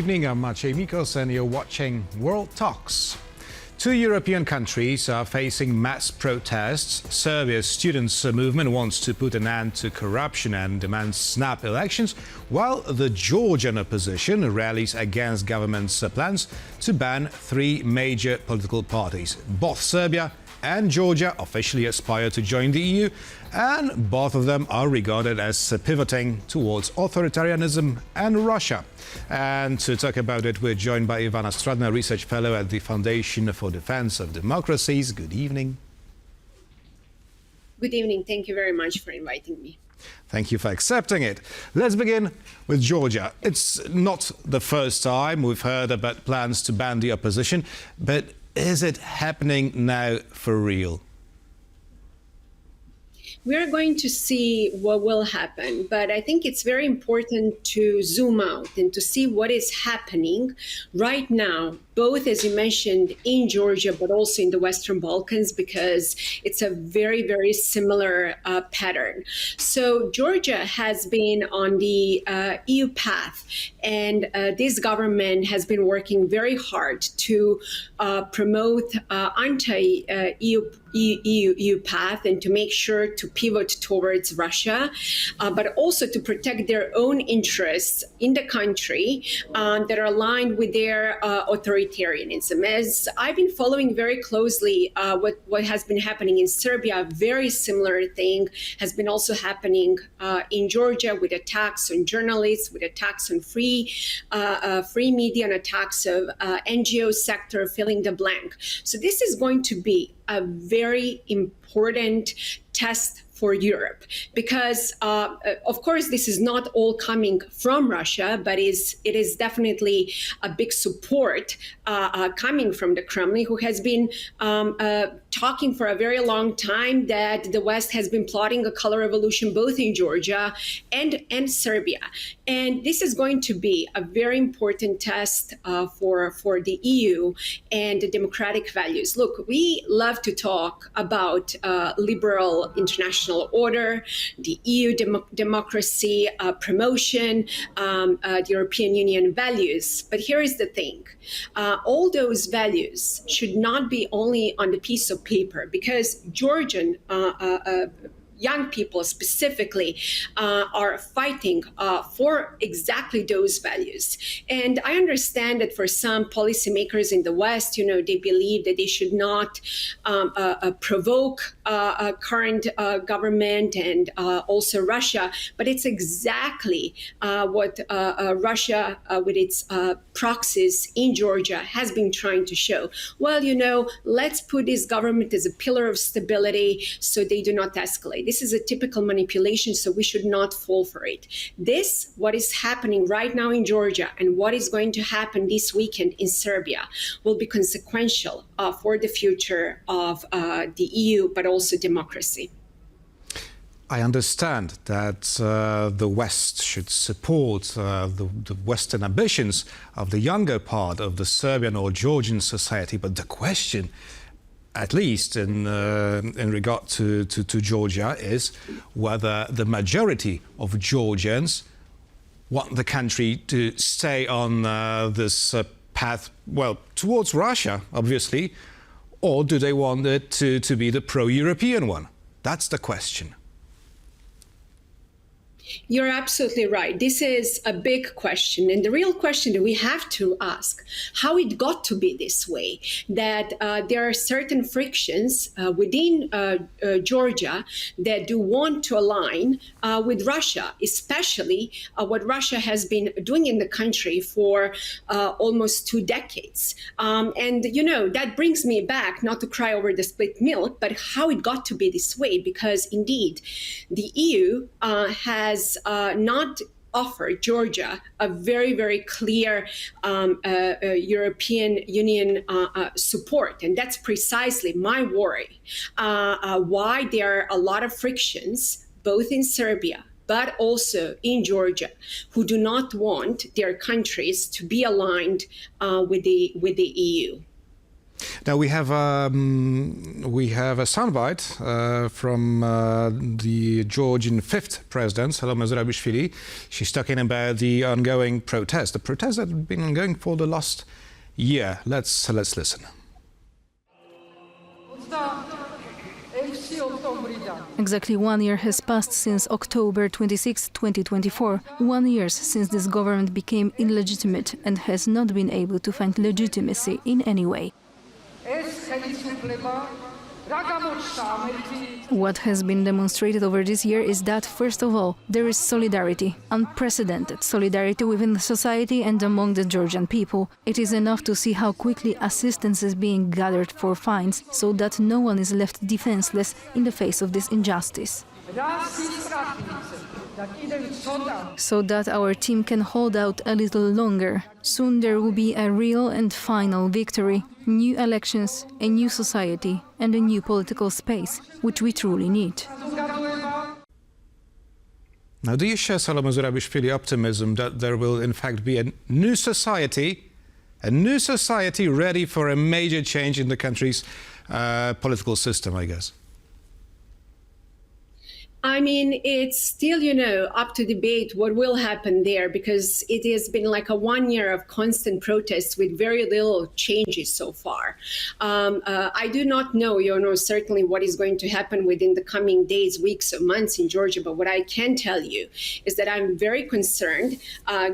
evening, I'm Maciej Mikos and you're watching World Talks. Two European countries are facing mass protests. Serbia's students' movement wants to put an end to corruption and demands snap elections, while the Georgian opposition rallies against government's plans to ban three major political parties. Both Serbia and Georgia officially aspire to join the EU, and both of them are regarded as pivoting towards authoritarianism and Russia. And to talk about it, we're joined by Ivana Stradner, Research Fellow at the Foundation for Defense of Democracies. Good evening. Good evening. Thank you very much for inviting me. Thank you for accepting it. Let's begin with Georgia. It's not the first time we've heard about plans to ban the opposition, but is it happening now for real? We're going to see what will happen, but I think it's very important to zoom out and to see what is happening right now, both, as you mentioned, in Georgia, but also in the Western Balkans, because it's a very, very similar pattern. So Georgia has been on the EU path, and this government has been working very hard to promote anti-EU path and to make sure to pivot towards Russia, but also to protect their own interests in the country that are aligned with their authoritarianism. As I've been following very closely what has been happening in Serbia, a very similar thing has been also happening in Georgia, with attacks on journalists, with attacks on free media, and attacks of NGO sector, filling the blank. So this is going to be a very important test for Europe, because of course this is not all coming from Russia, but it is definitely a big support coming from the Kremlin, who has been talking for a very long time that the West has been plotting a color revolution both in Georgia and Serbia. And this is going to be a very important test for the EU and the democratic values. Look, we love to talk about liberal international order, the EU democracy, promotion, the European Union values. But here is the thing. All those values should not be only on the piece of paper, because Georgian young people specifically are fighting for exactly those values. And I understand that for some policymakers in the West, they believe that they should not provoke a current government and also Russia, but it's exactly what Russia with its proxies in Georgia has been trying to show. Well, let's put this government as a pillar of stability so they do not escalate. This is a typical manipulation, so we should not fall for it. What is happening right now in Georgia and what is going to happen this weekend in Serbia will be consequential for the future of the EU, but also democracy. I understand that the West should support the Western ambitions of the younger part of the Serbian or Georgian society, but the question, at least in regard to Georgia, is whether the majority of Georgians want the country to stay on this path, well, towards Russia, obviously, or do they want it to be the pro-European one? That's the question. You're absolutely right. This is a big question. And the real question that we have to ask, how it got to be this way, that there are certain frictions within Georgia that do want to align with Russia, especially what Russia has been doing in the country for almost 2 decades. And, that brings me back, not to cry over the split milk, but how it got to be this way, because indeed the EU has not offered Georgia a very, very clear European Union support. And that's precisely my worry, why there are a lot of frictions, both in Serbia, but also in Georgia, who do not want their countries to be aligned with the EU. Now we have a soundbite from the Georgian fifth president, Salome Zurabishvili. She's talking about the ongoing protest, the protests that have been ongoing for the last year. Let's listen. Exactly 1 year has passed since October 26, 2024. 1 year since this government became illegitimate and has not been able to find legitimacy in any way. What has been demonstrated over this year is that, first of all, there is solidarity, unprecedented solidarity within the society and among the Georgian people. It is enough to see how quickly assistance is being gathered for fines, so that no one is left defenseless in the face of this injustice. So that our team can hold out a little longer. Soon there will be a real and final victory, new elections, a new society, and a new political space, which we truly need. Now, do you share Salome Zurabishvili optimism that there will in fact be a new society ready for a major change in the country's political system, I guess? I mean, it's still, up to debate what will happen there, because it has been like a 1 year of constant protests with very little changes so far. I do not know, certainly what is going to happen within the coming days, weeks, or months in Georgia. But what I can tell you is that I'm very concerned,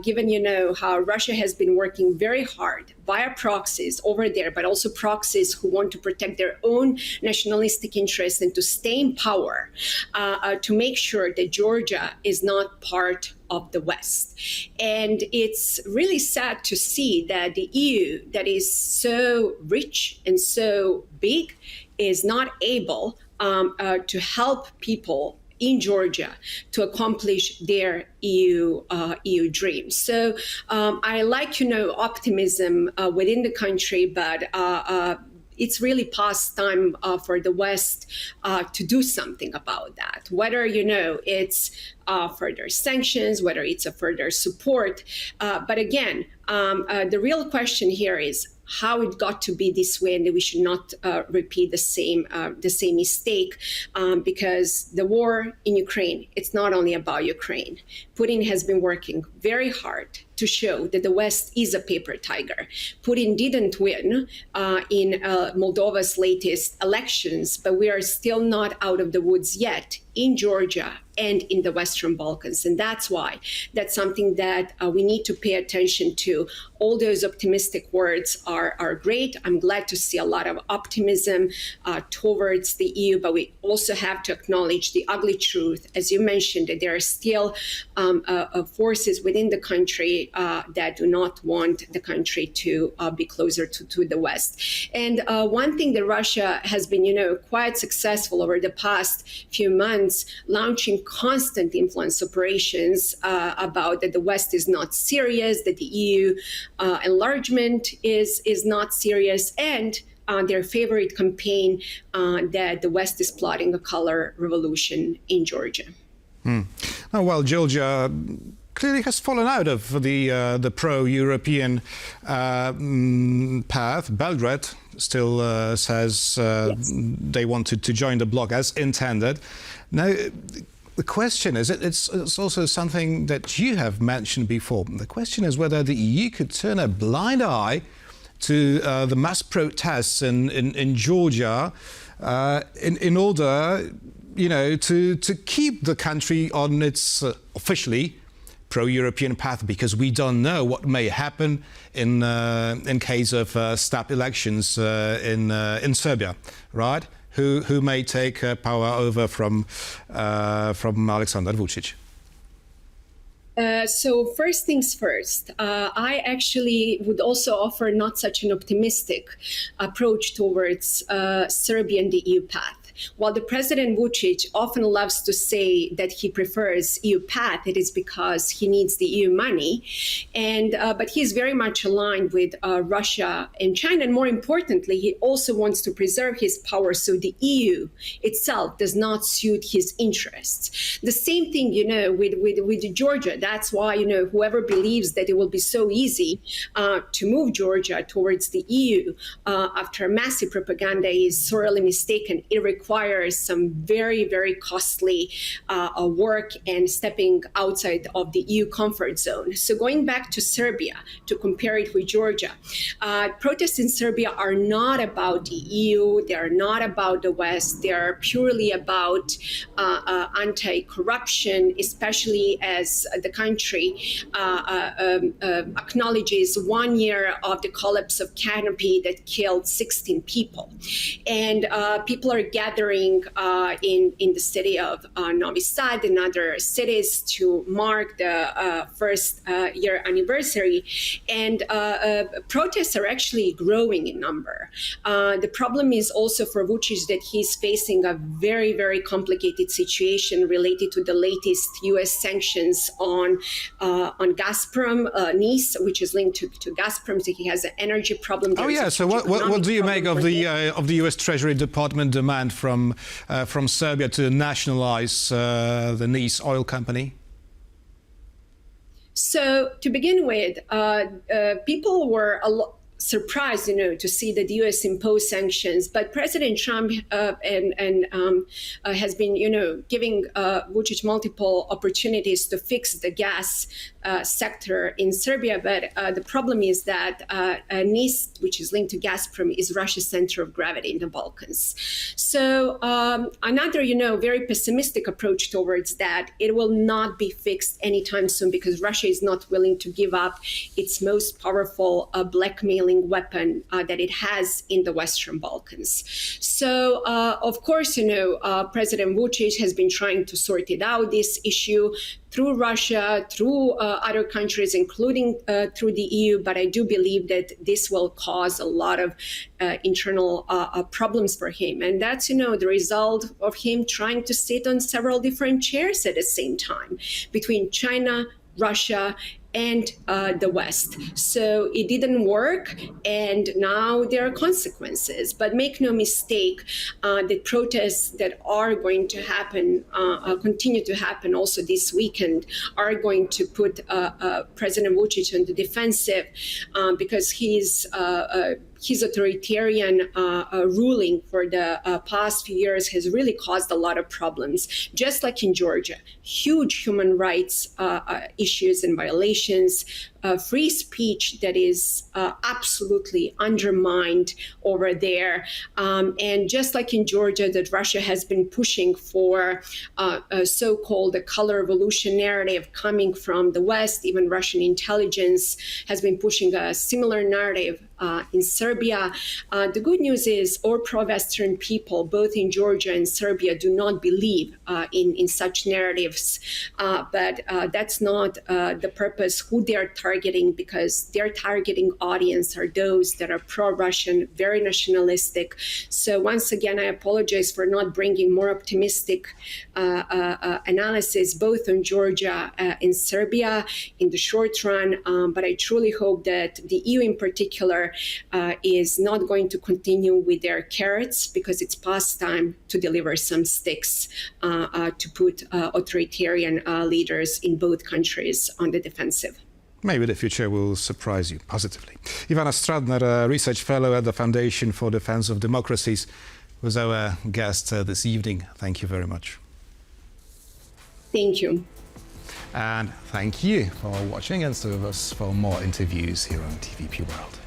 given, how Russia has been working very hard via proxies over there, but also proxies who want to protect their own nationalistic interests and to stay in power, to make sure that Georgia is not part of the West. And it's really sad to see that the EU, that is so rich and so big, is not able to help people in Georgia to accomplish their EU dreams. So I like, optimism within the country, but it's really past time for the West to do something about that. Whether, it's further sanctions, whether it's a further support. But again, the real question here is how it got to be this way, and that we should not repeat the same mistake, because the war in Ukraine, it's not only about Ukraine. Putin has been working very hard to show that the West is a paper tiger. Putin didn't win in Moldova's latest elections, but we are still not out of the woods yet in Georgia and in the Western Balkans. And that's why that's something that we need to pay attention to. All those optimistic words are great. I'm glad to see a lot of optimism towards the EU, but we also have to acknowledge the ugly truth, as you mentioned, that there are still forces within the country that do not want the country to be closer to the West. And one thing that Russia has been, quite successful over the past few months, launching constant influence operations about that the West is not serious, that the EU enlargement is not serious, and their favorite campaign that the West is plotting a color revolution in Georgia. Oh, well, Georgia clearly has fallen out of the pro-European path. Belgrade still says Yes. they wanted to join the bloc as intended. Now, the question is, it's also something that you have mentioned before. The question is whether the EU could turn a blind eye to the mass protests in Georgia in order, to keep the country on its officially pro-European path, because we don't know what may happen in case of snap elections in Serbia, right? Who may take power over from Alexander Vucic? So first things first, I actually would also offer not such an optimistic approach towards Serbia and the EU path. While the President Vucic often loves to say that he prefers EU path, it is because he needs the EU money. But he's very much aligned with Russia and China. And more importantly, he also wants to preserve his power so the EU itself does not suit his interests. The same thing, with Georgia. That's why, whoever believes that it will be so easy to move Georgia towards the EU after massive propaganda is sorely mistaken. It requires some very, very costly work and stepping outside of the EU comfort zone. So going back to Serbia, to compare it with Georgia, protests in Serbia are not about the EU. They are not about the West. They are purely about anti-corruption, especially as the country acknowledges 1 year of the collapse of Canopy that killed 16 people. And people are gathering in the city of Novi Sad and other cities to mark the first year anniversary. And protests are actually growing in number. The problem is also for Vucic that he's facing a very, very complicated situation related to the latest U.S. sanctions on Gazprom, Nice, which is linked to Gazprom. So he has an energy problem. Oh yeah. So what do you make of the U.S. Treasury Department demand from Serbia to nationalize the Nice oil company? So to begin with, people were surprised, to see that the U.S. imposed sanctions, but President Trump has been, giving Vucic multiple opportunities to fix the gas sector in Serbia. But the problem is that Nice, which is linked to Gazprom, is Russia's center of gravity in the Balkans. So another, very pessimistic approach towards that, it will not be fixed anytime soon because Russia is not willing to give up its most powerful blackmailing weapon that it has in the Western Balkans. So, of course, President Vucic has been trying to sort it out, this issue, through Russia, through other countries, including through the EU. But I do believe that this will cause a lot of internal problems for him. And that's, the result of him trying to sit on several different chairs at the same time between China, Russia, and the West. So it didn't work, and now there are consequences. But make no mistake, the protests that are going to happen, continue to happen also this weekend, are going to put President Vucic on the defensive because his authoritarian ruling for the past few years has really caused a lot of problems, just like in Georgia. Huge human rights issues and violations, free speech that is absolutely undermined over there. And just like in Georgia, that Russia has been pushing for a so-called color revolution narrative coming from the West. Even Russian intelligence has been pushing a similar narrative in Serbia. The good news is all pro-Western people, both in Georgia and Serbia, do not believe in such narratives. But that's not the purpose, who they're targeting, because their targeting audience are those that are pro-Russian, very nationalistic. So once again, I apologize for not bringing more optimistic analysis, both on Georgia and Serbia in the short run. But I truly hope that the EU in particular is not going to continue with their carrots, because it's past time to deliver some sticks to put authoritarian leaders in both countries on the defensive. Maybe the future will surprise you positively. Ivana Stradner, a research fellow at the Foundation for Defense of Democracies, was our guest this evening. Thank you very much. Thank you. And thank you for watching, and stay with us for more interviews here on TVP World.